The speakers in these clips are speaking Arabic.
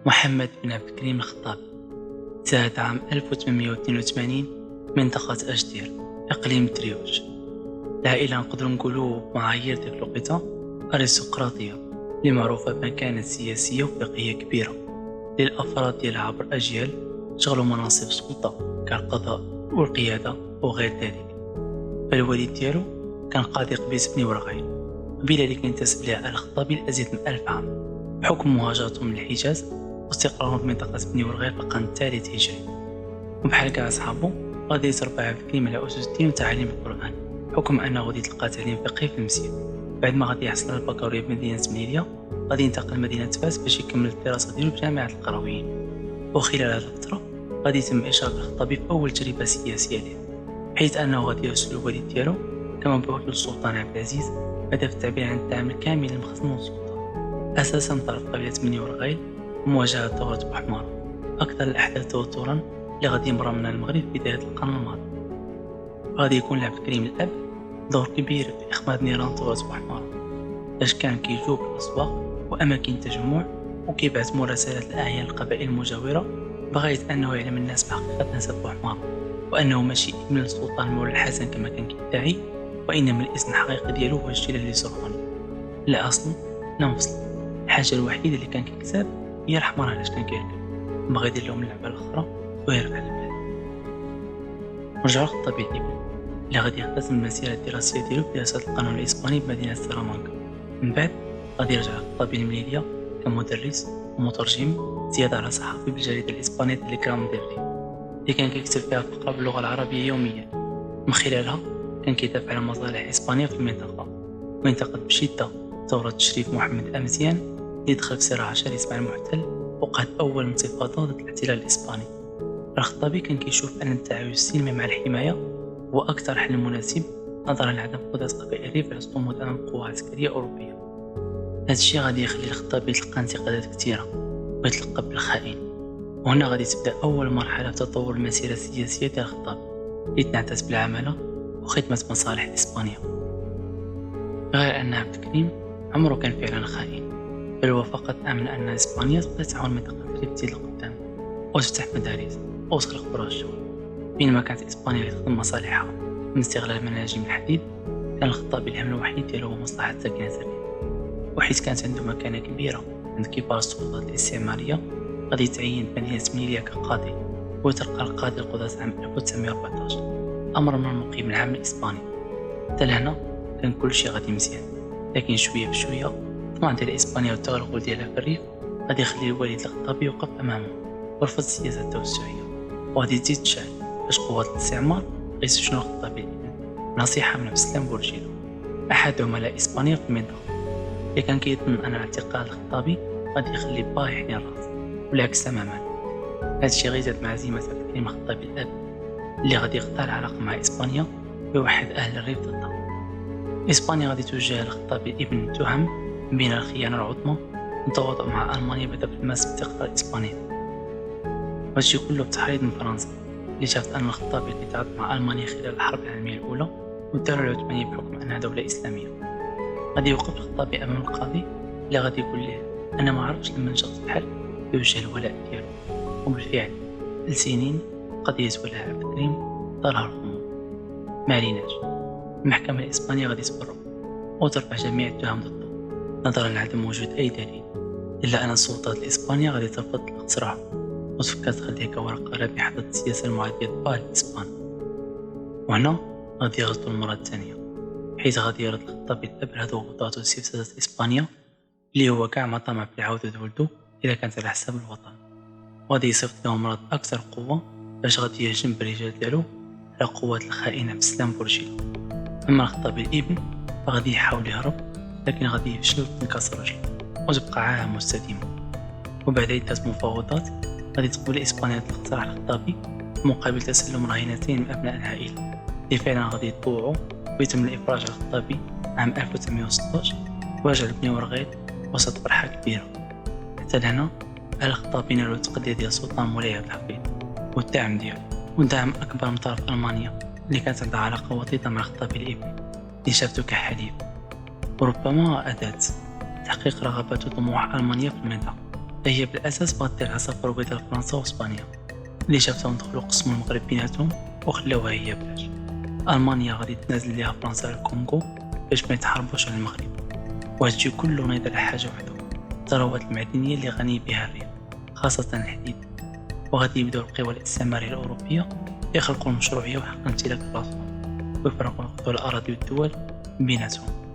محمد بن عبد الكريم الخطابي زاد عام 1882 منطقة أجدير إقليم تريوش. العائلة نقدروا نقولوا بمعايير ديال الوقيته أرستقراطية اللي معروفة بمكانة سياسية وفقهية كبيرة للأفراد ديالها عبر أجيال شغلوا مناصب السلطة كالقضاء والقيادة وغير ذلك. فالوالد ديالو كان قاضي قبيس بن ورغيل، قبيلة اللي كينتسب لها الخطابي لأزيد من 1000 عام بحكم مهاجرتهم للحجاز واستقرارهم في منطقة بني ورغيل في القرن الثالث هجري. وبحال كاع أصحابه غادي يتربى عبد الكريم على أسس الدين وتعاليم القرآن بحكم أنه غادي تلقى تعليم فقهي في المسجد. بعد ما غادي يحصل على البكالوريا في مدينة مليلية غادي ينتقل لمدينة فاس باش يكمل الدراسة ديالو بجامعة القرويين. وخلال هذه الفترة غادي يتم إشراك الخطابي في أول تجربة سياسية ليه، حيث أنه غادي يرسل الوالد ديالو كما بوكيل السلطان عبد العزيز بهدف التعبير عن الدعم الكامل للمخزن والسلطة، أساسا طرف قبيلة بني ورغيل ومواجهة ثورة بوحمارة أكثر الأحداث توترا اللي غادي يمر منها المغرب في بداية القرن الماضي. غادي يكون لعبد الكريم الأب دور كبير في إخماد نيران ثورة بوحمارة، باش كان كيجوب الأسواق وأماكن التجمع وكيبعث مراسلات لأعيان القبائل المجاورة بغاية أنه يعلم الناس بحقيقة نسب بوحمارة وأنه ماشي ابن السلطان مولا الحسن كما كان كيدعي، وإنما الاسم الحقيقي ديالو هو الجلالي السرخوني. لا أصل لا مفصل، الحاجة الوحيدة اللي كان كيكسب هي الحمار علاش كان كيركب، ما غادي لهم اللعبة الأخرى ويرجع للبلاد. رجعوا الخطابي الابن اللي غادي يختتم المسيرة الدراسية ديالو في دراسة القانون الإسباني بمدينة سلامانكا. من بعد غادي يرجع الخطابي للمليلية كمدرس ومترجم زيادة على صحفي بالجريدة الإسبانية تيليغرام ديالي اللي كان كيكتب فيها فقرة باللغة العربية يوميا. من خلالها كان كيدافع على مصالح إسبانيا في المنطقة وينتقد بشدة ثورة تشريف محمد أمزيان اللي دخل في صراع شرس مع المحتل وقعد أول انتفاضة ضد الاحتلال الإسباني. الخطابي كان كيشوف أن التعايش السلمي مع الحماية هو أكثر حل مناسب نظرا لعدم قدرة قبائل الريف على الصمود أمام قوى عسكرية أوروبية. هذا الشيء غادي يخلي الخطابي يتلقى انتقادات كثيرة ويتلقب بالخائن، وهنا غادي تبدأ أول مرحلة في تطور المسيرة السياسية ديال الخطابي اللي تنعكس بالعمالة وخدمة مصالح إسبانيا. غير أن عبد الكريم عمره كان فعلا خائن، بل هو فقط آمن أن إسبانيا تقدر تعاون منطقة الريف تزيد لقدام وتفتح مدارس وتخلق فرص شغل، بينما كانت إسبانيا تخدم مصالحها من استغلال مناجم الحديد. كان الخطابي الهم الوحيد ديالو هو مصلحة ساكنة الريف، وحيث كانت عنده مكانة كبيرة عند كبار السلطات الاستعمارية غادي يتعين مدينة مليلية كقاضي ويترقى القاضي القضاة عام 1914 أمر من المقيم العام الإسباني. حتى لهنا كان كل شيء غادي مزيان، لكن شوية بشوية الطمع ديال إسبانيا والتغلغل ديالها في الريف غادي يخلي الوالد الخطابي يوقف أمامه ورفض السياسة التوسعية، وغادي تزيد تشعل باش قوات الاستعمار غيسجنوا الخطابي الابن. نصيحة من عبد السلام بورجيلو أحد عملاء إسبانيا في المنطقة اللي كان كيظن أن اعتقال الخطابي غادي يخلي باه يحني الراس، والعكس تماما. هذا الشيء غيزاد مع عزيمة عبد الكريم الخطابي الأب اللي غادي يقطع العلاقة مع إسبانيا ويوحد أهل الريف ضدها. إسبانيا غادي توجه الخطابي الابن تهم بين الخيانة العظمى والتواطؤ مع ألمانيا بهدف المس باستقلال إسبانيا. وهادشي كله بتحريض من فرنسا اللي شافت أن الخطابي كيتعاطى مع ألمانيا خلال الحرب العالمية الأولى والدولة العثمانية بحكم أنها دولة إسلامية. غادي يوقف الخطابي أمام القاضي اللي غادي يقول ليه أنا ما عرفتش لما شخص بحال يوجه الولاء ديالو. وبالفعل لسنين قضية ولاء عبد الكريم ظهر الخمور. ما عليناش، المحكمة الإسبانية غادي تبرر وترفع جميع التهم ضده نظرا لعدم وجود أي دليل، إلا أن السلطات الإسبانية غادي ترفض الاقتراح وتفكر تخليه كورقة رابحة ضد السياسة المعادية للإسبان. وهنا غادي يغلطوا المرة الثانية، حيث غادي يرد الخطابي الأب ضغوطات وسياسات إسبانيا اللي هو كاع ما طمع في عودة ولده إذا كانت على حساب الوطن، وغادي يصيفط لهم مرض أكثر قوة باش غادي يهجم بالرجال ديالو على قوات الخائن عبد السلام بورجيلو. أما الخطابي الابن فغادي يحاول يهرب، لكن غادي يفشل وتنكسر رجله وتبقى عاهة مستديمة. وبعد عدة مفاوضات غادي تقبل إسبانيا اقتراح الخطابي مقابل تسلم رهينتين من أبناء العائلة اللي فعلا غادي يطوعوا، ويتم الإفراج على الخطابي عام 1916 واجه بني ورغيد وسط فرحة كبيرة. حتى لهنا الخطابي نالو التقدير ديال السلطان مولاي عبد الحفيظ والدعم ديالو، ودعم أكبر من طرف ألمانيا اللي كانت عندها علاقة وطيدة مع الخطابي الابن اللي شافته كحليف، وربما أداة تحقيق رغبات وطموح ألمانيا في المنطقة. فهي بالأساس بغات دير على سفر بين فرنسا وإسبانيا اللي شافتهم دخلوا قسموا المغرب بيناتهم وخلاوها هي بلاش. ألمانيا غادي تنازل ليها فرنسا على الكونغو باش ما يتحاربوش على المغرب، وهادشي كله نايض على حاجة وحدة: الثروات المعدنية اللي غني بها الريف خاصة الحديد. وغادي يبداو القوى الاستعمارية الأوروبية يخلقوا المشروعية وحق امتلاك راسهم ويفرقوا الأراضي والدول بيناتهم.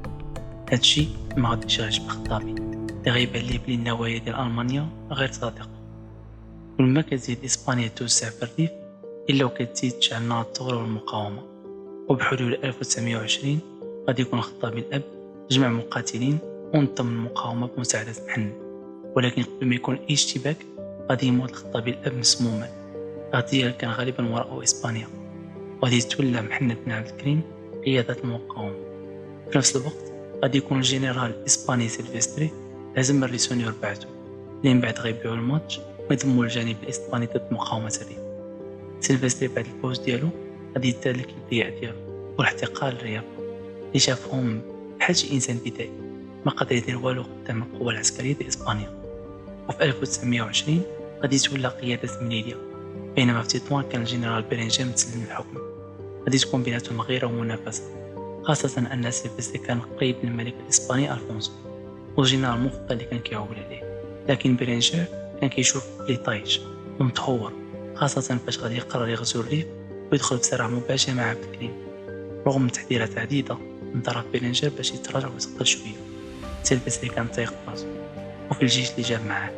هادشي ما غاديش يعجب الخطابي اللي غيبان ليه بلي النوايا ديال ألمانيا غير صادقة. كل ما كتزيد إسبانيا توسع في الريف إلا وكتزيد تشعل نار الثورة والمقاومة. وبحلول 1920 غادي يكون الخطابي الأب جمع مقاتلين ونظم المقاومة بمساعدة محمد، ولكن قبل ما يكون أي اشتباك غادي يموت الخطابي الأب مسموما. اغتيال كان غالبا وراءه إسبانيا، وغادي يتولى محمد بن عبد الكريم قيادة المقاومة. في نفس الوقت غادي يكون الجنرال الإسباني سيلفستري هزم الريسونيور بعده، اللي من بعد غيبيعوا الماتش ويضموا الجانب الإسباني ضد مقاومة الريف. سيلفستري بعد الفوز ديالو غادي يتهلك البيع ديالو والاحتقال الرياضة اللي شافهم بحال شي إنسان بدائي ما قدر يدير والو قدام القوة العسكرية ديال إسبانيا. وفي 1920 غادي يتولى قيادة ميليليا، بينما في تطوان كان الجنرال بيرينجير متسلم الحكم. غادي تكون بيناتهم غيرة ومنافسة، خاصة أن سيلفستري كان قريب من الملك الإسباني ألفونسو والجنرال المفضل اللي كان كيعول عليه. لكن بيرينجير كان كيشوف بلي طايش ومتهور، خاصة فاش غادي يقرر يغزو الريف ويدخل في صراع مباشر مع عبد الكريم. رغم تحذيرات عديدة من طرف بيرينجير باش يتراجع ويسقط شوية، سيلفستري كان طايق براسو. وفي الجيش اللي جاب معاه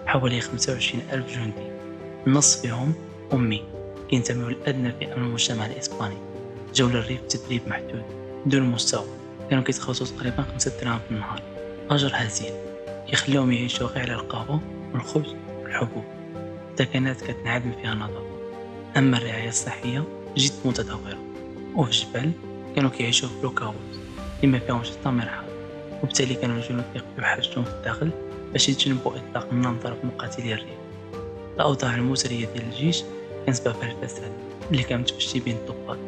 حوالي 25,000 جندي، النص فيهم أمي كينتميو لأدنى فئة من المجتمع الإسباني. جاو للريف تدريب محدود دون مستوى، كانوا كيتخلصوا تقريبا 5 دراهم في النهار، أجر هزيل يخليهم يعيشوا غير على القهوة والخبز والحبوب. السكنات كتنعدم فيها النظافة، أما الرعاية الصحية جد متدهورة. وفي الجبال كانوا كيعيشوا في بلوكاوت اللي ما فيهمش حتى مرحاض، وبالتالي كانوا الجنود كيقضيو حاجتهم في الداخل باش يتجنبوا إطلاق النار من طرف مقاتلي الريف. الأوضاع المزرية ديال الجيش كان سببها الفساد اللي كان متفشي بين الضباط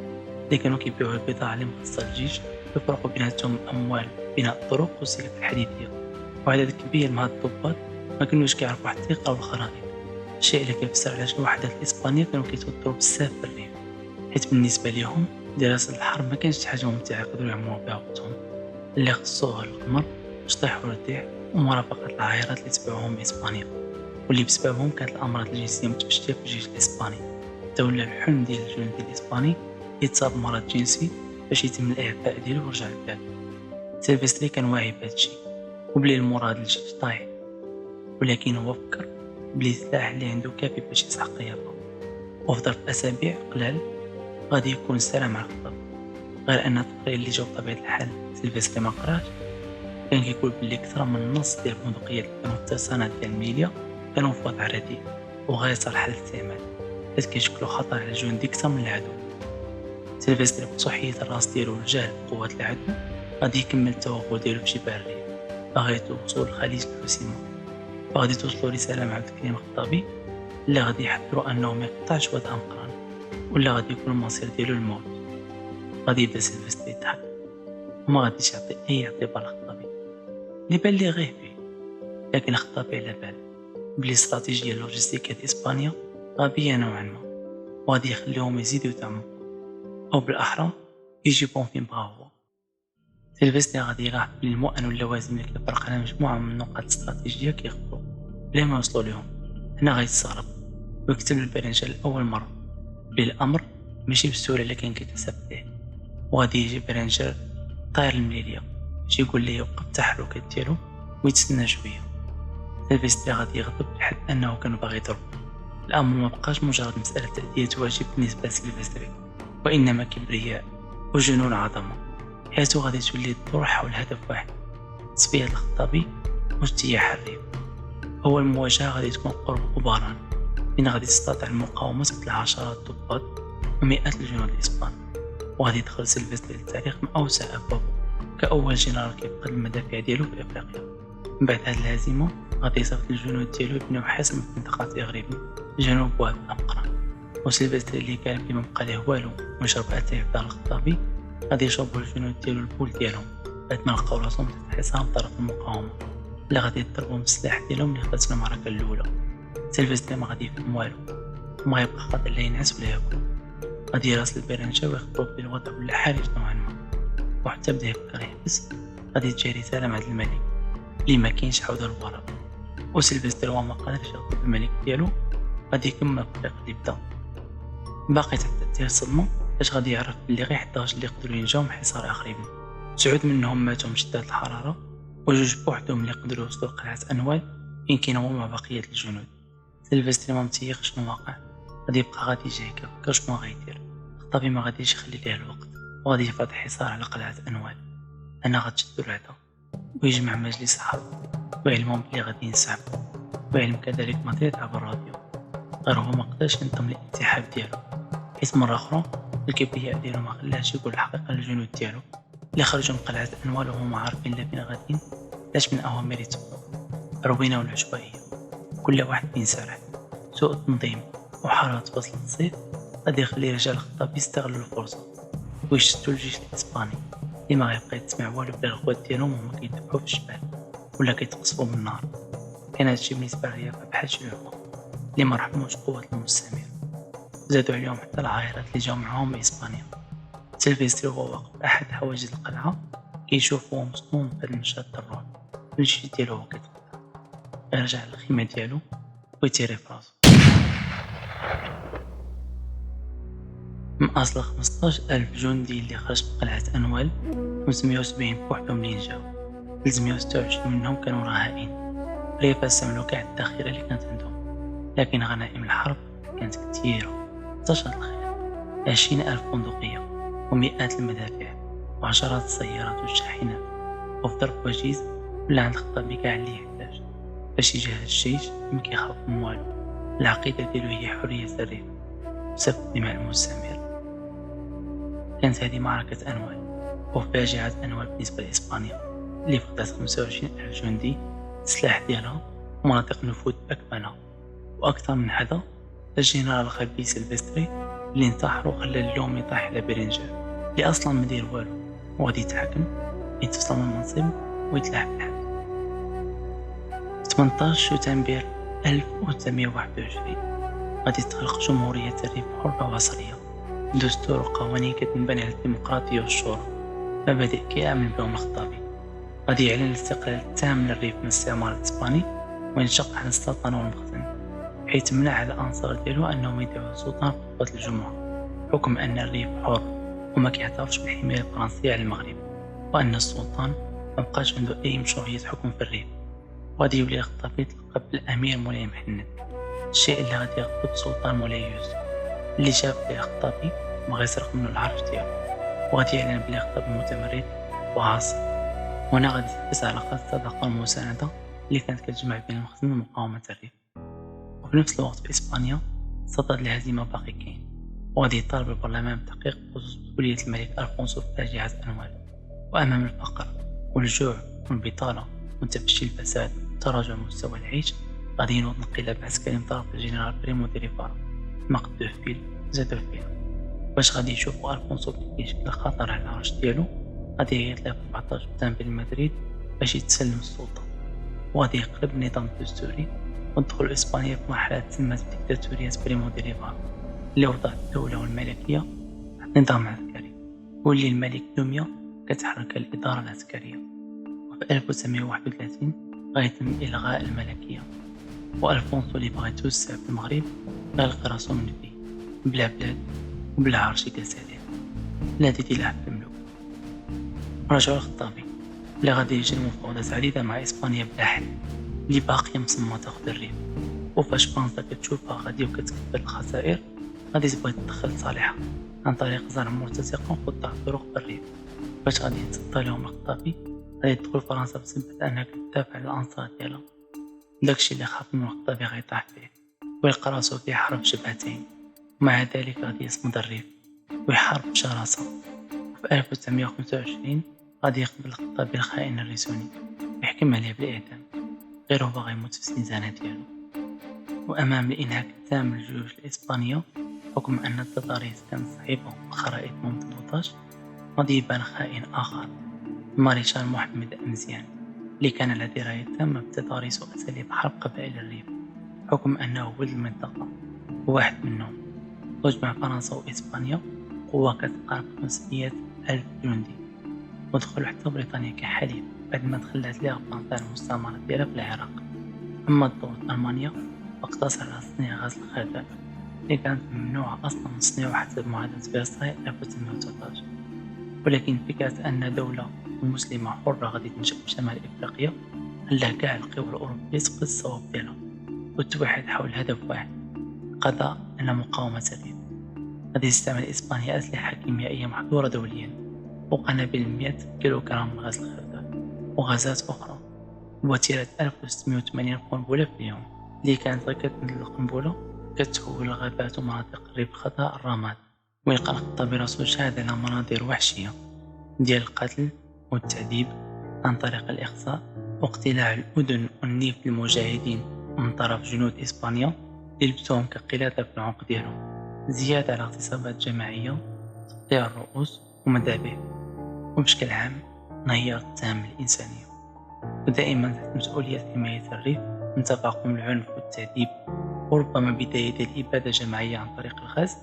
اللي كانوا كيبيعوا البضاعة اللي مخصصة للجيش ويفرقوا بيناتهم أموال بناء الطرق والسكك الحديدية. وعدد كبير من هاد الضباط ما كانوش كيعرفوا حتى يقراو الخرائط، الشيء اللي كيفسر علاش الوحدات الإسبانية كانوا كيتوتروا بزاف في الريف، حيت بالنسبة ليهم دراسة الحرب ما كانش حاجة ممتعة يقدروا يعمروا بها وقتهم. اللي خصوها القمر وشطيح والرضيع ومرافقة العائرات اللي تبعوهم إسبانيا، واللي بسببهم كانت الأمراض الجنسية متفشية في الجيش الإسباني. تولى الحلم ديال الجندي الإسباني يتصاب بمرض جنسي باش يتم الإعفاء ديالو ورجع للبلاد. سيلفستري كان واعي بهادشي وبلي المراد الجيش طايح، ولكن هو فكر بلي السلاح اللي عنده كافي باش يسحق يافا. وفي ظرف أسابيع قلال غادي يكون السلام على الخطاب. غير أن التقرير اللي جاو بطبيعة الحال سيلفستري ما قراش كان كيقول بلي أكثر من النص ديال البندقيات اللي كانوا في الترسانات ديال الميليا كانوا في وضع رديء وغير صالح للاستعمال، حيت كيشكلوا خطر على الجندي أكثر من العدو. سيلفستري بصحية الراس ديالو والجهل بقوة العدو غادي يكمل التوغل ديالو في شبه الريف باغي توصل لخليج الحسيمة، وغادي توصلوا رسالة مع عبد الكريم الخطابي اللي غادي يحذروا أنه ما يقطعش واد أمقران ولا غادي يكون المصير ديالو الموت. غادي يبدا سيلفستري يضحك وما غاديش يعطي أي اعتبار للخطابي اللي بان ليه غير فيه، لكن الخطابي على بال بلي الاستراتيجية اللوجستيكية ديال إسبانيا غبية نوعا ما، وغادي يخليهم يزيدوا يتعمقوا أو بالأحرى يجيبون فين بغا هو. سيلفستري غادي يلاحظ بلي المؤن واللوازم اللي كيفرق على مجموعة من النقاط الاستراتيجية كيخبروا بلا ما يوصلوا لهم. هنا غيتصرف ويكتب للبرنجة لأول مرة بلي الأمر ماشي بالسهولة اللي كان كيتحسب فيه، وغادي يجي برنجر طاير المليلية باش يقول ليه يوقف التحركات ديالو ويتسنى شوية. سيلفستري غادي يغضب لحد أنه كان باغي يضرب. الأمر ما بقاش مجرد مسألة تأدية واجب بالنسبة لسيلفستري، وإنما كبرياء وجنون عظمة. حياته غادي تولي تدور حول هدف واحد: تصفية الخطابي واجتياح الريف. أول مواجهة غادي تكون قرب أوباران فين غادي تستطيع المقاومة مثل عشرات الضباط ومئات الجنود الإسبان. وغادي يدخل سيلفستري للتاريخ من أوسع أبوابه كأول جنرال كيفقد المدافع ديالو في إفريقيا. من بعد هاد الهزيمة غادي يصيفط الجنود ديالو يبنيو حصن في منطقة إغريق جنوب واد الأمقران. وسيلفستري اللي كان بلي مبقى ليه والو ويشرب أتاي في دار الخطابي غادي يشربوا الجنود ديالو البول ديالهم بعد ما لقاو راسهم تحت حصار طرف المقاومة اللي غادي يضربوا بالسلاح ديالهم اللي خدات في المعركة الأولى. سيلفستري ما غادي يفهم والو وما يبقى خاطر لا ينعس ولا ياكل. غادي يراسل البرنجة ويخبروه بلي الوضع ولا حرج نوعا ما، وحتى بدا يفكر يحبس. غادي تجي رسالة من عند الملك اللي ما كاينش عودة للورا، وسيلفستري هو ما قادرش يغضب الملك ديالو غادي يكمل الطريق اللي بدا. باقي تحت تأثير الصدمة باش غادي يعرف بلي غير 11 اللي قدروا ينجاو من حصار إغريق، 9 منهم ماتوا من شدة الحرارة، وجوج بوحدهم اللي قدروا يوصلوا لقلعة أنوال فين كاين هو مع بقية الجنود. سيلفستري ما متيقش شنو واقع، غادي يبقى غادي يجي هكا شنو غيدير. الخطابي ما غاديش يخلي ليه الوقت وغادي يفرض حصار على قلعة أنوال. أنا غتشدو العدا ويجمع مجلس حرب ويعلمهم بلي غادي ينسحب، ويعلم كذلك مطيط عبر الراديو. غير هو ما قدرش ينظم الانسحاب ديالو حيت مرة أخرى الكبرياء ديالو ما خلاهش يقول الحقيقة للجنود ديالو اللي خرجوا من قلعة أنوال وهما عارفين لا فين غاديين لاش من أوامر يتبعوا. روينة والعشوائية، كل واحد بينسرح، سوء التنظيم وحرارة فصل الصيف غادي يخلي رجال الخطاب يستغلوا الفرصة ويشتتوا الجيش الإسباني اللي ما غيبقى يتسمع والو بلا الغوات ديالهم هما كيدبحوا في الجبال ولا كيتقصفوا بالنار. كان هادشي بالنسبة للريافة بحال شي لعبة اللي ما رحموش قوة المستعمر. زادوا عليهم حتى العائرات اللي جاو معاهم من إسبانيا. سيلفستري وهو واقف أحد حواجز القلعة كيشوف وهو مصدوم بهاد المشهد الرعب. الجيش ديالو هو كيتقطع، يرجع للخيمة ديالو ويتيري في راسو. من أصل 15,000 جندي اللي خرج من قلعة أنوال 570 بوحدهم اللي نجاو، 326 منهم كانوا رهائن. ريفا استعملوا كاع الذخيرة اللي كانت عندهم، لكن غنائم الحرب كانت كثيرة. انتشرت الخيل، 20,000 بندقية ومئات المدافع وعشرات السيارات والشاحنات. وفي ضرب وجيز ولا عند الخطابي كاع اللي يحتاج باش يجهز الجيش ما كيخاف من والو. العقيدة ديالو هي حرية الريف وسفك دماء المستعمر. كانت هذه معركة أنوال وفاجعة أنوال بالنسبة لإسبانيا اللي فقدت 25,000 جندي، السلاح ديالها ومناطق النفوذ أكملها. وأكثر من هذا الجنرال الغربي سيلفستري اللي انتحر وخلى اللوم يطيح على برينجر اللي أصلا ما دير والو وغادي يتحكم يتفصل من المنصب ويتلاعب بالحبس. 18 شتنبر 1921 غادي تخلق جمهورية الريف حرة وعصرية، دستور وقوانين كتنبني على الديمقراطية والشورى، مبادئ كيامن بهم الخطابي. غادي يعلن الاستقلال التام للريف من الاستعمار الإسباني وينشق عن السلطنة والمخزن، بحيث منع على الأنصار ديالو أنهم يدعوا السلطان في خطبة الجمعة، حكم أن الريف حر وما كيعترفش بالحماية الفرنسية على المغرب، وأن السلطان مبقاش عنده أي مشروعية حكم في الريف. وغادي يولي الخطابي يتلقب بالأمير مولاي محمد، الشيء اللي غادي يغضب السلطان مولاي يوسف اللي شاف بلي الخطابي بغا يسرق منه العرش ديالو، وغادي يعلن بلي الخطابي متمرد وعاصي. وهنا غادي تحبس علاقات الصداقة والمساندة اللي كانت كتجمع بين المخزن ومقاومة الريف. وفي نفس الوقت في إسبانيا صدد الهزيمة باقي كاين، وغادي يطالب البرلمان بالتحقيق بخصوص مسؤولية الملك ألفونسو في فاجعة أنوال. وأمام الفقر والجوع والبطالة وتفشي الفساد وتراجع مستوى العيش غادي ينوض انقلاب عسكري من طرف الجنرال بريمو دي ريفارا مقدوه فيه زادو فيه. باش غادي يشوفوا ألفونسو بلي كيشكل خطر على العرش ديالو غادي يطلع في 14 شتنبر لمدريد باش يتسلم السلطة، وغادي يقلب النظام الدستوري وتدخل إسبانيا في مرحلة تسمى بديكتاتورية بريمو دي ريفارا اللي وضع الدولة والملكية تحت نظام عسكري، واللي الملك دوميا كتحرك الإدارة العسكرية. وفي 1931 غيتم إلغاء الملكية، وألفونسو اللي بغا يتوسع في المغرب غيلقى راسو من فيه بلا بلاد وبلا عرش كسالي لا تيدي لعب الملوك. رجعوا الخطابي اللي غادي يجري مفاوضات عديدة مع إسبانيا بلا حل اللي باقية مصممة تاخد الريف. وفاش فرنسا كتشوفها غادي وكتكبر الخسائر غادي تبغي تدخل صالحها عن طريق زرع مرتزقة وقطع طرق بالريف. باش غادي يتصدى لهم الخطابي غادي تدخل فرنسا بسبب أنها كتدافع على الأنصار ديالها، داكشي اللي خاف منو الخطابي غيطيح فيه. ويلقى راسو كيحارب جبهتين، ومع ذلك غادي يصمد الريف ويحارب بشراسة. في 1925 غادي يقبل الخطابي الخائن الريسوني ويحكم عليه بالإعدام، غير هو باغي يموت في الزنزانة ديالو. وأمام الإنهاك التام للجيوش الإسبانية حكم أن التضاريس كانت صعيبة والخرائط ممتلطاش، غادي يبان خائن آخر، الماريشال محمد أمزيان، اللي كان على دراية تامة بتضاريس وأساليب حرب قبائل الريف، حكم أنه ولد المنطقة وواحد منهم. وجمع فرنسا وإسبانيا قوة كتقارب 500 ألف جندي، ودخلوا حتى بريطانيا كحليف بعد ما دخلت ليها فرنسا المستعمرة ديالها في العراق. أما الضغوط ألمانيا فاقتصر على تصنيع غاز الخردة اللي كانت ممنوعة أصلا من تصنيعه حسب معاهدة فرساي 1913. ولكن فكرة أن دولة مسلمة حرة غادي تنشأ في شمال إفريقيا خلى كاع القوى الأوروبية تفقد الصواب ديالها وتوحد حول هدف واحد، قضاء على مقاومة الريف. غادي تستعمل إسبانيا أسلحة كيميائية محظورة دوليا وقنابل 100 كيلوغرام من غاز الخردة وغازات أخرى، ووتيرة 1680 قنبلة في اليوم اللي كانت غير كتنزل القنبلة كتحول الغابات ومناطق الريف خضراء الرماد. ويلقى الخطابي راسو شاهد على مناظر وحشية ديال القتل والتعذيب عن طريق الإخصاء واقتلاع الأذن والنيف للمجاهدين من طرف جنود إسبانيا اللي لبسوهم كقلادة في العنق ديالهم، زيادة على اغتصابات جماعية، تقطيع الرؤوس ومذابح، وبشكل عام انهيار تام للإنسانية. ودائما تحت مسؤولية حماية الريف من تفاقم العنف والتعذيب، وربما بداية الإبادة الجماعية عن طريق الغاز.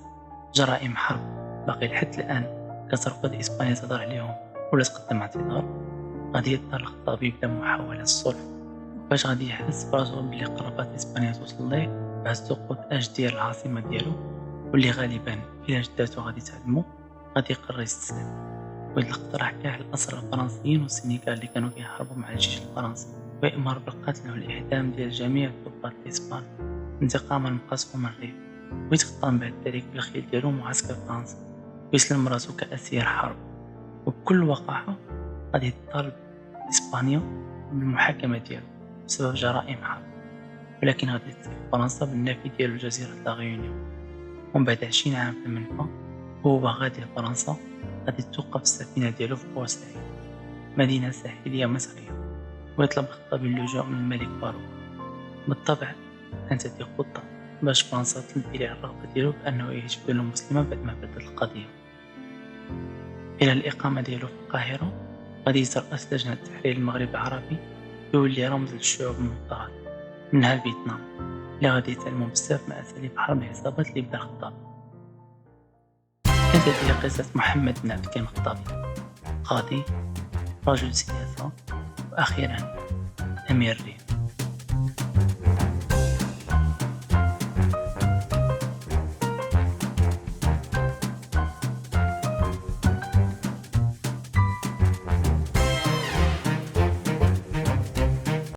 جرائم حرب باقي لحد الآن كترفض إسبانيا تهضر عليهم ولا تقدم اعتذار. غادي يضطر الخطابي يبدا محاولة الصلح، باش غادي يحس براسو بلي قربت إسبانيا توصل ليه بعد سقوط أجدير العاصمة ديالو، واللي غالبا إلا جداتو غادي تعلمو غادي يقرر يستسلم ويقترح كاع الأسرى الفرنسيين والسنغال اللي كانوا كيحاربوا مع الجيش الفرنسي، ويأمر بالقتل والإعدام ديال جميع الضباط الإسبان انتقاما من قصفهم الريف، ويتقطن بعد ذلك بالخيل ديالو معسكر فرنسا ويسلم راسو كأسير حرب. وبكل وقاحة غادي يطالب إسبانيا بالمحاكمة ديالو بسبب جرائم حرب، ولكن غادي تطلب فرنسا بالنفي ديال جزيرة لا ريونيون. ومن بعد 20 عام في المنفى وهو غادي لفرنسا غادي توقف السفينة ديالو في بورسعيد، مدينة ساحلية مصرية، ويطلب الخطابي اللجوء من الملك فاروق. بالطبع كانت هذه خطة باش فرنسا تلبي على الرغبة ديالو بأنه يعيش في دولة مسلمة بعد ما بدت القضية. إلى الإقامة ديالو في القاهرة غادي يترأس لجنة تحرير المغرب العربي، يولي رمز للشعوب المضطهدة منها فيتنام اللي غادي يتعلموا بزاف من أساليب حرب العصابات اللي بدا الخطابي. كانت هذه قصة محمد بن عبد الكريم الخطابي، قاضي، رجل سياسة، وأخيرا أمير الريف.